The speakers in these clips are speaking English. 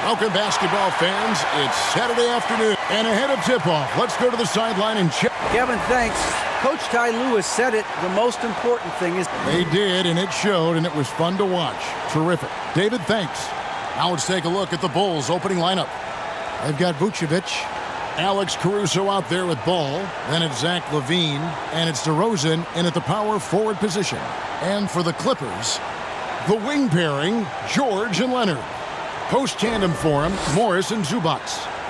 Welcome, basketball fans. It's Saturday afternoon, and ahead of tip-off, let's go to the sideline and check. Kevin, thanks. Coach Ty Lewis said it. The most important thing is... They did, and it showed, and it was fun to watch. Terrific. David, thanks. Now let's take a look at the Bulls' opening lineup. They've got Vucevic, Alex Caruso out there with ball. Then it's Zach LaVine, and it's DeRozan in at the power forward position. And for the Clippers, the wing pairing, George and Leonard. Post tandem for him, Morris and Zubac.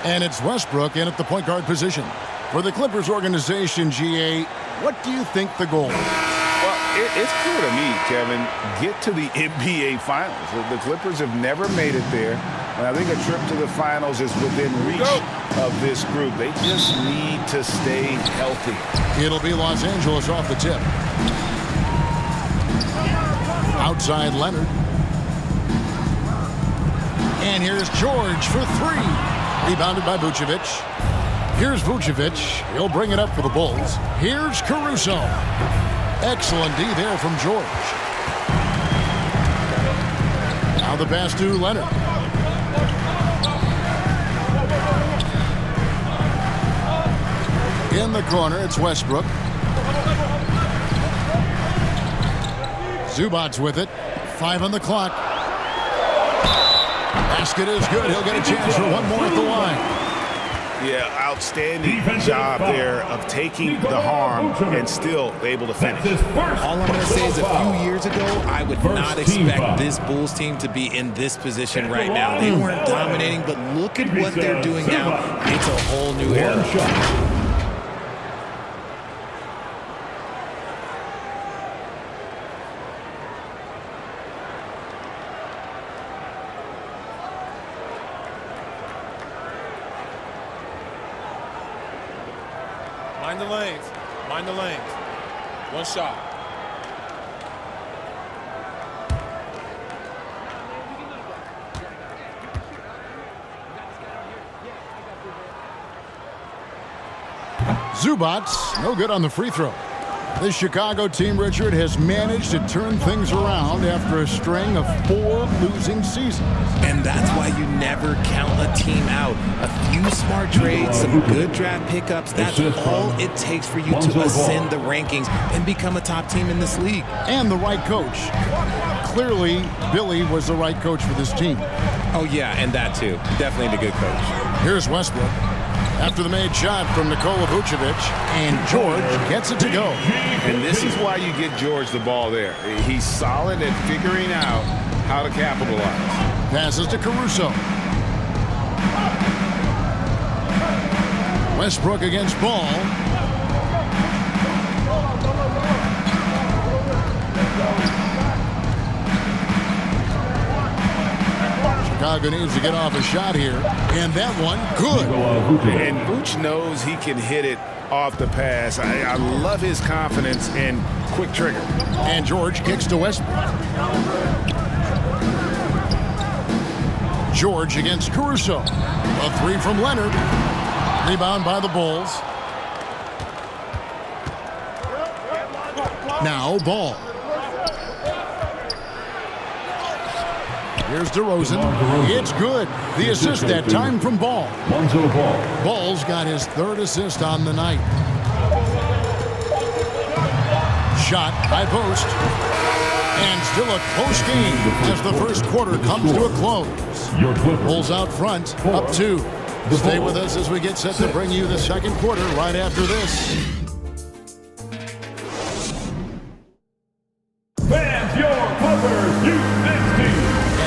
And it's Westbrook in at the point guard position. For the Clippers organization, GA, what do you think the goal is? Well, it's clear to me, Kevin, get to the NBA Finals. The Clippers have never made it there, and I think a trip to the Finals is within reach of this group. They just need to stay healthy. It'll be Los Angeles off the tip. Outside Leonard. And here's George for three. Rebounded by Vucevic. Here's Vucevic. He'll bring it up for the Bulls. Here's Caruso. Excellent D there from George. Now the pass to Leonard. In the corner, it's Westbrook. Zubac with it. 5 on the clock. Basket is good. He'll get a chance for one more at the line. Yeah, outstanding job there of taking the harm and still able to finish. All I'm going to say is a few years ago, I would not expect this Bulls team to be in this position right now. They weren't dominating, but look at what they're doing now. It's a whole new era. Mind the lanes. Mind the lanes. One shot. Zubac, no good on the free throw. This Chicago team, Richard, has managed to turn things around after a string of 4 losing seasons. And that's why you never count a team out. A few smart trades, some good draft pickups, that's all it takes for you to ascend the rankings and become a top team in this league. And the right coach. Clearly, Billy was the right coach for this team. Oh, yeah, and that too. Definitely the good coach. Here's Westbrook. After the made shot from Nikola Vucevic, and George gets it to go. And this is why you get George the ball there. He's solid at figuring out how to capitalize. Passes to Caruso. Westbrook against Ball. Chicago needs to get off a shot here. And that one, good. And Vooch knows he can hit it off the pass. I love his confidence and quick trigger. And George kicks to Westbrook. George against Caruso. A 3 from Leonard. Rebound by the Bulls. Now Ball. Here's DeRozan. It's good. The assist that time from Ball. Ball's got his 3rd assist on the night. Shot, high post. And still a close game as the first quarter comes to a close. Bulls out front, up 2. Stay with us as we get set to bring you the second quarter right after this. Fans, your Clippers,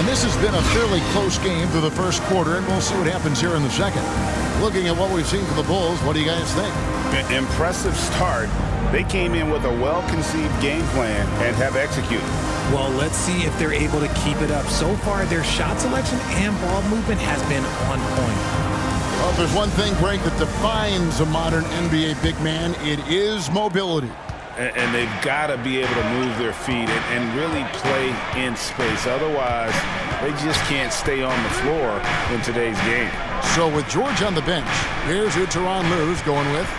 This has been a fairly close game through the first quarter, and we'll see what happens here in the second. Looking at what we've seen from the Bulls, what do you guys think? Impressive start. They came in with a well-conceived game plan and have executed. Well, let's see if they're able to keep it up. So far, their shot selection and ball movement has been on point. Well, if there's one thing, Greg, that defines a modern NBA big man, it is mobility. And they've got to be able to move their feet and really play in space. Otherwise, they just can't stay on the floor in today's game. So with George on the bench, here's who Tyronn Lue's going with.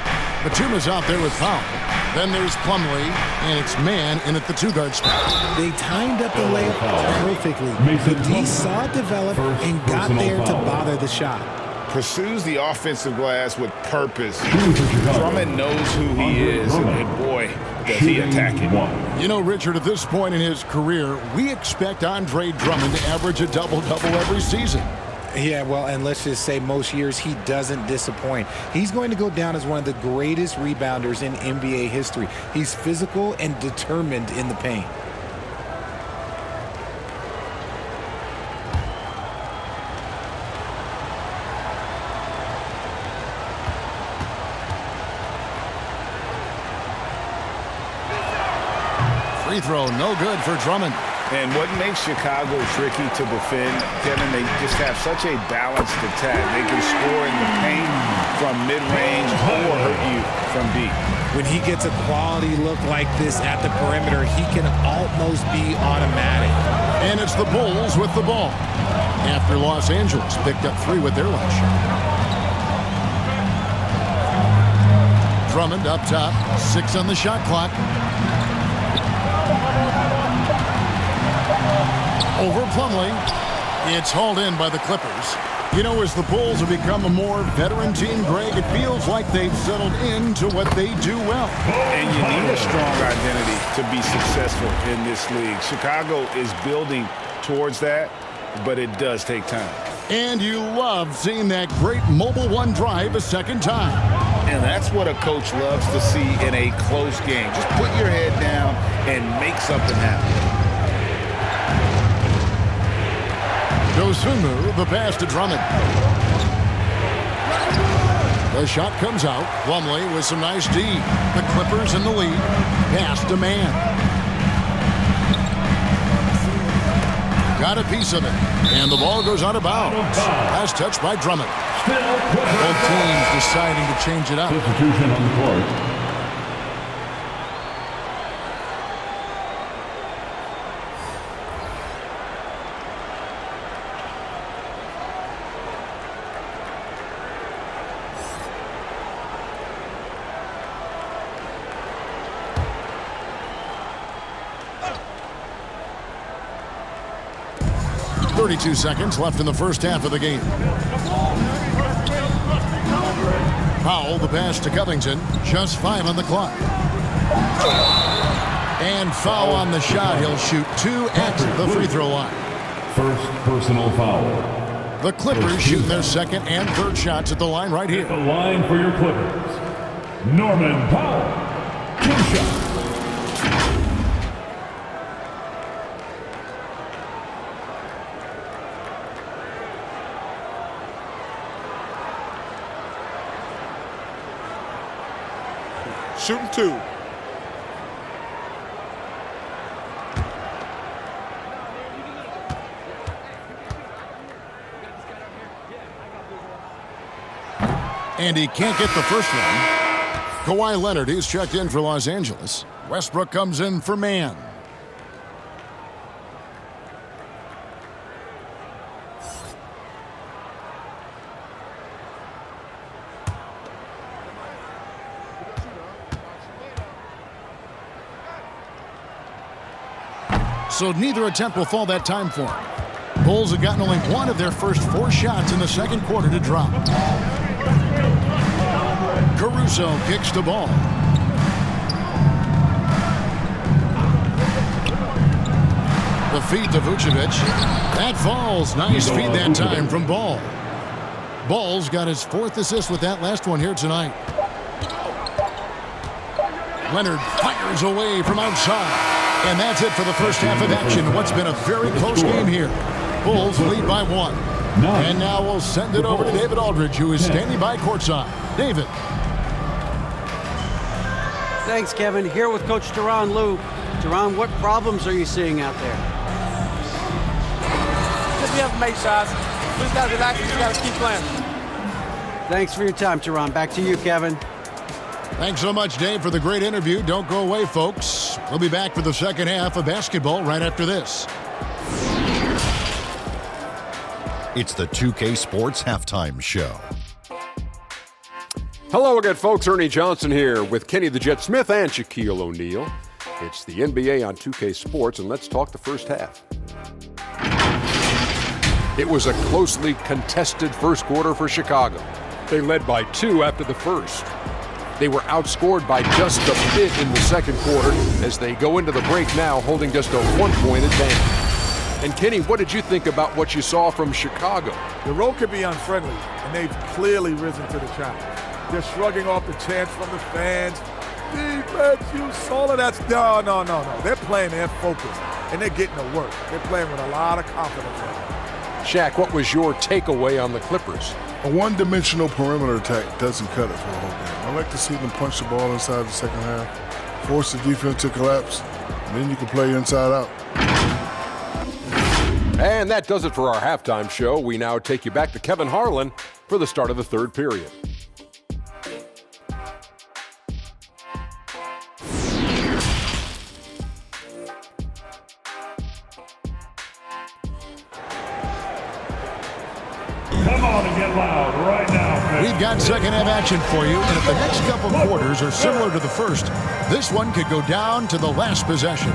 Batum's out there with foul. Then there's Plumlee, and it's man in at the 2-guard spot. They timed up the layup perfectly. The D saw it develop and got there to bother the shot. Pursues the offensive glass with purpose. Drummond knows who he is, and boy, does he attack it. You know, Richard, at this point in his career, we expect Andre Drummond to average a double-double every season. Yeah, well, and let's just say most years he doesn't disappoint. He's going to go down as one of the greatest rebounders in NBA history. He's physical and determined in the paint. Free throw, no good for Drummond. And what makes Chicago tricky to defend, Kevin, they just have such a balanced attack. They can score in the paint from mid-range or hurt you from deep. When he gets a quality look like this at the perimeter, he can almost be automatic. And it's the Bulls with the ball after Los Angeles picked up 3 with their last shot. Drummond up top, 6 on the shot clock. Over Plumlee. It's hauled in by the Clippers. You know, as the Bulls have become a more veteran team, Greg, it feels like they've settled into what they do well. And you need a strong identity to be successful in this league. Chicago is building towards that, but it does take time. And you love seeing that great mobile one drive a second time. And that's what a coach loves to see in a close game. Just put your head down and make something happen. Dosunmu, the pass to Drummond. The shot comes out. Plumlee with some nice D. The Clippers in the lead. Pass to man. Got a piece of it. And the ball goes out of bounds. Last touch by Drummond. Both teams deciding to change it up. Substitution on the court. .32 seconds left in the first half of the game. Powell, the pass to Covington. Just 5 on the clock. And foul on the shot. He'll shoot 2 at the free throw line. First personal foul. The Clippers shooting their second and third shots at the line right here. The line for your Clippers. Norman Powell. 2 shots. Shooting 2. And he can't get the first one. Kawhi Leonard, he's checked in for Los Angeles. Westbrook comes in for man. So neither attempt will fall that time for him. Bulls have gotten only 1 of their first 4 shots in the second quarter to drop. Caruso kicks the ball. The feed to Vucevic. That falls. Nice feed that time from Ball. Ball's got his 4th assist with that last one here tonight. Leonard fires away from outside. And that's it for the first half of action. What's been a very close game here. Bulls lead by 1. And now we'll send it over to David Aldridge, who is standing by courtside. David. Thanks, Kevin. Here with Coach Tyronn Lue. Tyronn, what problems are you seeing out there? Just we have to make shots. We just got to relax and just got to keep playing. Thanks for your time, Tyronn. Back to you, Kevin. Thanks so much, Dave, for the great interview. Don't go away, folks. We'll be back for the second half of basketball right after this. It's the 2K Sports Halftime Show. Hello again, folks. Ernie Johnson here with Kenny the Jet Smith and Shaquille O'Neal. It's the NBA on 2K Sports, and let's talk the first half. It was a closely contested first quarter for Chicago. They led by 2 after the first. They were outscored by just a bit in the second quarter as they go into the break now holding just a 1-point advantage. And Kenny, what did you think about what you saw from Chicago? The road could be unfriendly, and they've clearly risen to the challenge. They're shrugging off the chants from the fans. Defense, you saw it. That's no. They're playing their focus, and they're getting to work. They're playing with a lot of confidence right now. Shaq, what was your takeaway on the Clippers? A one-dimensional perimeter attack doesn't cut it for the whole game. I like to see them punch the ball inside the second half, force the defense to collapse, and then you can play inside out. And that does it for our halftime show. We now take you back to Kevin Harlan for the start of the third period. Come on and get loud right now, fans. We've got second half action for you, and if the next couple quarters are similar to the first, this one could go down to the last possession.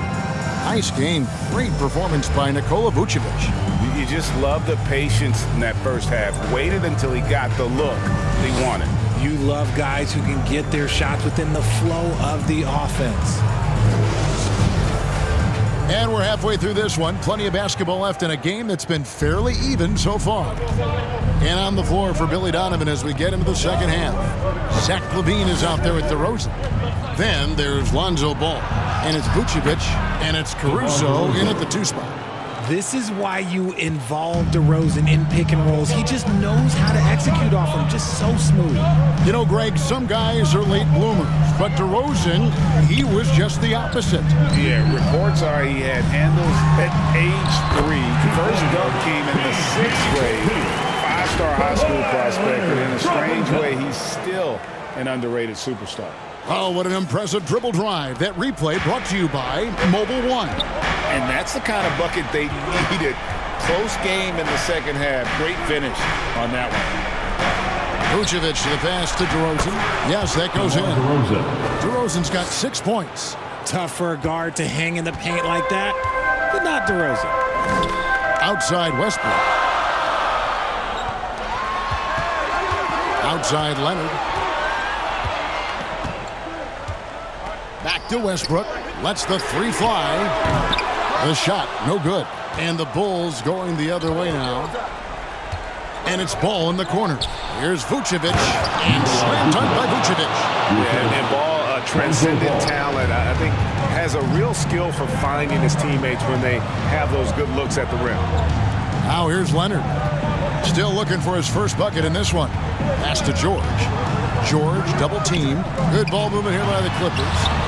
Nice game. Great performance by Nikola Vucevic. You just love the patience in that first half. Waited until he got the look he wanted. You love guys who can get their shots within the flow of the offense. And we're halfway through this one. Plenty of basketball left in a game that's been fairly even so far. And on the floor for Billy Donovan as we get into the second half. Zach LaVine is out there with DeRozan. Then there's Lonzo Ball. And it's Vucevic. And it's Caruso in at the 2 spot. This is why you involve DeRozan in pick and rolls. He just knows how to execute off them, just so smooth. You know, Greg, some guys are late bloomers, but DeRozan, he was just the opposite. Yeah, reports are he had handles at age 3. First dunk came in the 6th grade. 5-star high school prospect, but in a strange way, he's still an underrated superstar. Oh, what an impressive dribble drive. That replay brought to you by Mobile One. And that's the kind of bucket they needed. Close game in the second half. Great finish on that one. Vucevic to the pass to DeRozan. Yes, that goes in. DeRozan's got 6 points. Tough for a guard to hang in the paint like that, but not DeRozan. Outside Westbrook. Outside Leonard. Back to Westbrook. Lets the 3 fly. The shot, no good. And the Bulls going the other way now. And it's Ball in the corner. Here's Vucevic. And slam dunk by Vucevic. Yeah, and Ball, a transcendent talent. I think has a real skill for finding his teammates when they have those good looks at the rim. Now here's Leonard. Still looking for his first bucket in this one. Pass to George. George double teamed. Good ball movement here by the Clippers.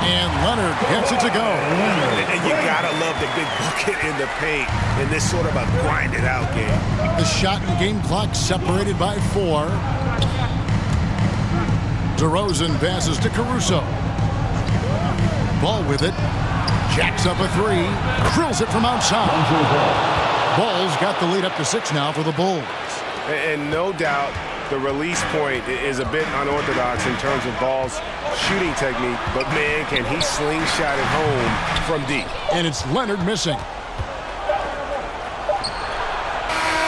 And Leonard gets it to go. And you gotta love the big bucket in the paint in this sort of a grinded out game. The shot and game clock separated by 4. DeRozan passes to Caruso. Ball with it. Jacks up a 3. Drills it from outside. Ball's got the lead up to 6 now for the Bulls. And no doubt the release point is a bit unorthodox in terms of Ball's shooting technique, but man, can he slingshot it home from deep. And it's Leonard missing.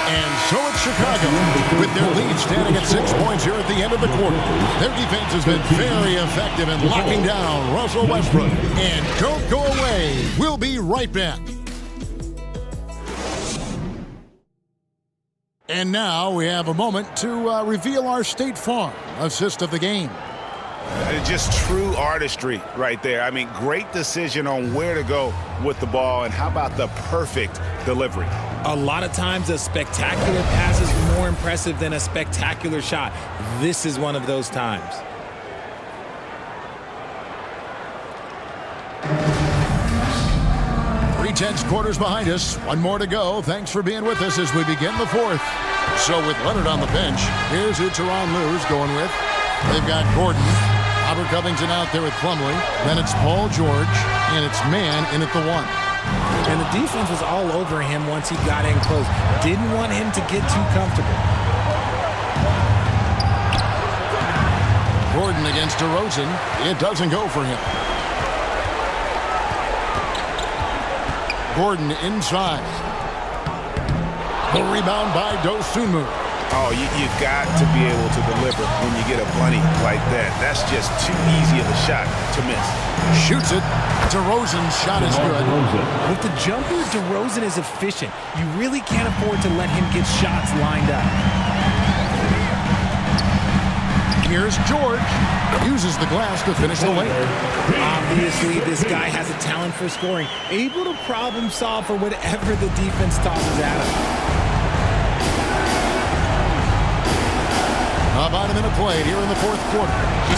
And so it's Chicago with their lead standing at 6 points here at the end of the quarter. Their defense has been very effective in locking down Russell Westbrook. And don't go away. We'll be right back. And now we have a moment to reveal our State Farm assist of the game. Just true artistry right there. I mean, great decision on where to go with the ball, and how about the perfect delivery? A lot of times a spectacular pass is more impressive than a spectacular shot. This is one of those times. Three-tenths quarters behind us. One more to go. Thanks for being with us as we begin the fourth. So with Leonard on the bench, here's who Tyronn Lue's going with. They've got Gordon, Robert Covington out there with Plumlee. Then it's Paul George, and it's Mann in at the 1. And the defense was all over him once he got in close. Didn't want him to get too comfortable. Gordon against DeRozan. It doesn't go for him. Gordon inside. The rebound by Dosunmu. Oh, you've got to be able to deliver when you get a bunny like that. That's just too easy of a shot to miss. Shoots it. DeRozan's shot is good. With the jumper, DeRozan is efficient. You really can't afford to let him get shots lined up. Here's George. Uses the glass to finish the lane. Obviously, this guy has a talent for scoring. Able to problem solve for whatever the defense tosses at him. About a minute played here in the fourth quarter.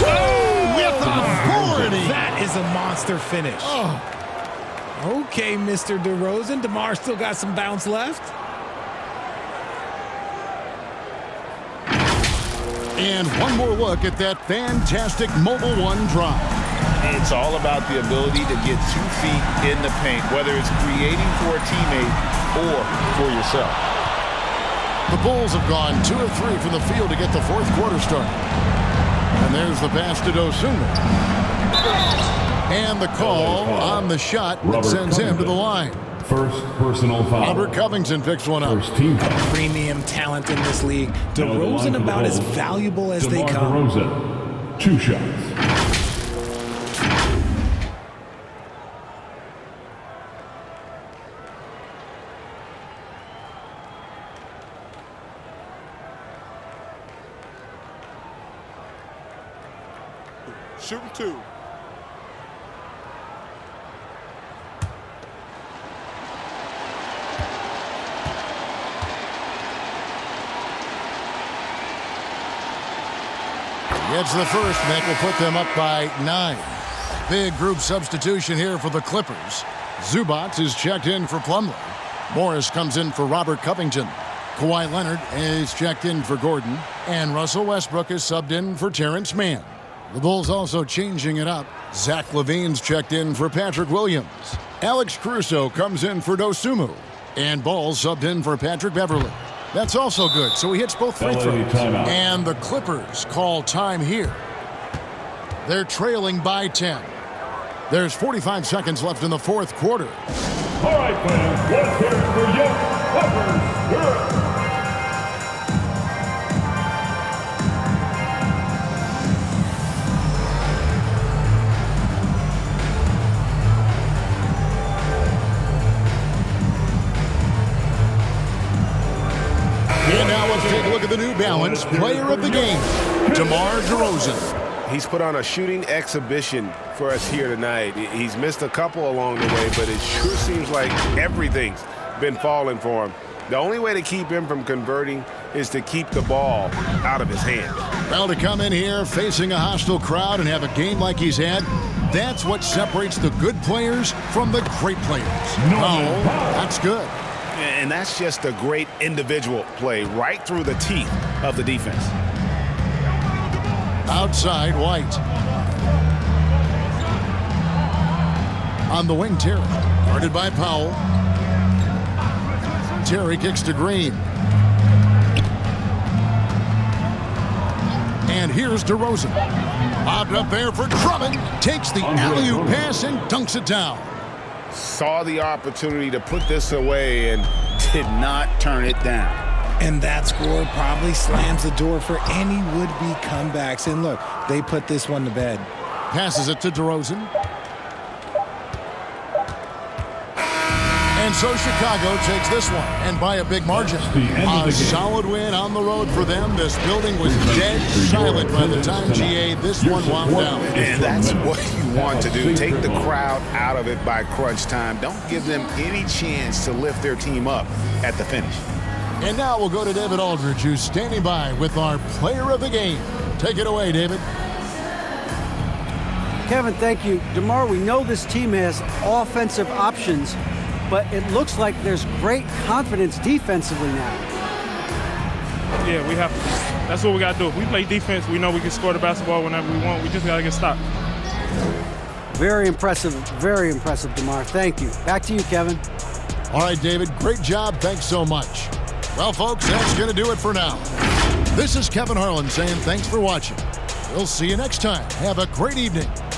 Oh, with authority. That is a monster finish. Oh. Okay, Mr. DeRozan. DeMar still got some bounce left. And one more look at that fantastic Mobile One drive. It's all about the ability to get 2 feet in the paint, whether it's creating for a teammate or for yourself. The Bulls have gone 2 of 3 from the field to get the fourth quarter started. And there's the pass to Dosunmu. And the call on the shot that sends him to the line. First personal foul. Robert Covington picks one up. First team foul. Premium talent in this league. DeRozan about as valuable as they come. DeRozan, 2 shots. Shooting 2. Gets the first, Nick will put them up by 9. Big group substitution here for the Clippers. Zubac is checked in for Plumlee. Morris comes in for Robert Covington. Kawhi Leonard is checked in for Gordon. And Russell Westbrook is subbed in for Terrence Mann. The Bulls also changing it up. Zach LaVine's checked in for Patrick Williams. Alex Caruso comes in for Dosunmu. And Ball subbed in for Patrick Beverley. That's also good, so he hits both free throws. And the Clippers call time here. They're trailing by 10. There's 45 seconds left in the fourth quarter. All right, fans, let's hear it for your Clippers. And now let's take a look at the New Balance player of the game, DeMar DeRozan. He's put on a shooting exhibition for us here tonight. He's missed a couple along the way, but it sure seems like everything's been falling for him. The only way to keep him from converting is to keep the ball out of his hand. Well, to come in here facing a hostile crowd and have a game like he's had, that's what separates the good players from the great players. No, that's good. And that's just a great individual play right through the teeth of the defense. Outside, White. On the wing, Terry. Guarded by Powell. Terry kicks to Green. And here's DeRozan. Lobbed up there for Drummond. Takes the alley-oop pass and dunks it down. Saw the opportunity to put this away and did not turn it down. And that score probably slams the door for any would-be comebacks. And look, they put this one to bed. Passes it to DeRozan. And so Chicago takes this one, and by a big margin. A solid win on the road for them. This building was dead silent by the time GA this one wound down. And that's what you want to do. Take the crowd out of it by crunch time. Don't give them any chance to lift their team up at the finish. And now we'll go to David Aldridge, who's standing by with our player of the game. Take it away, David. Kevin, thank you. DeMar, we know this team has offensive options, but it looks like there's great confidence defensively now. Yeah, we have to. That's what we got to do. If we play defense, we know we can score the basketball whenever we want. We just got to get stopped. Very impressive, DeMar. Thank you. Back to you, Kevin. All right, David, great job. Thanks so much. Well, folks, that's going to do it for now. This is Kevin Harlan saying thanks for watching. We'll see you next time. Have a great evening.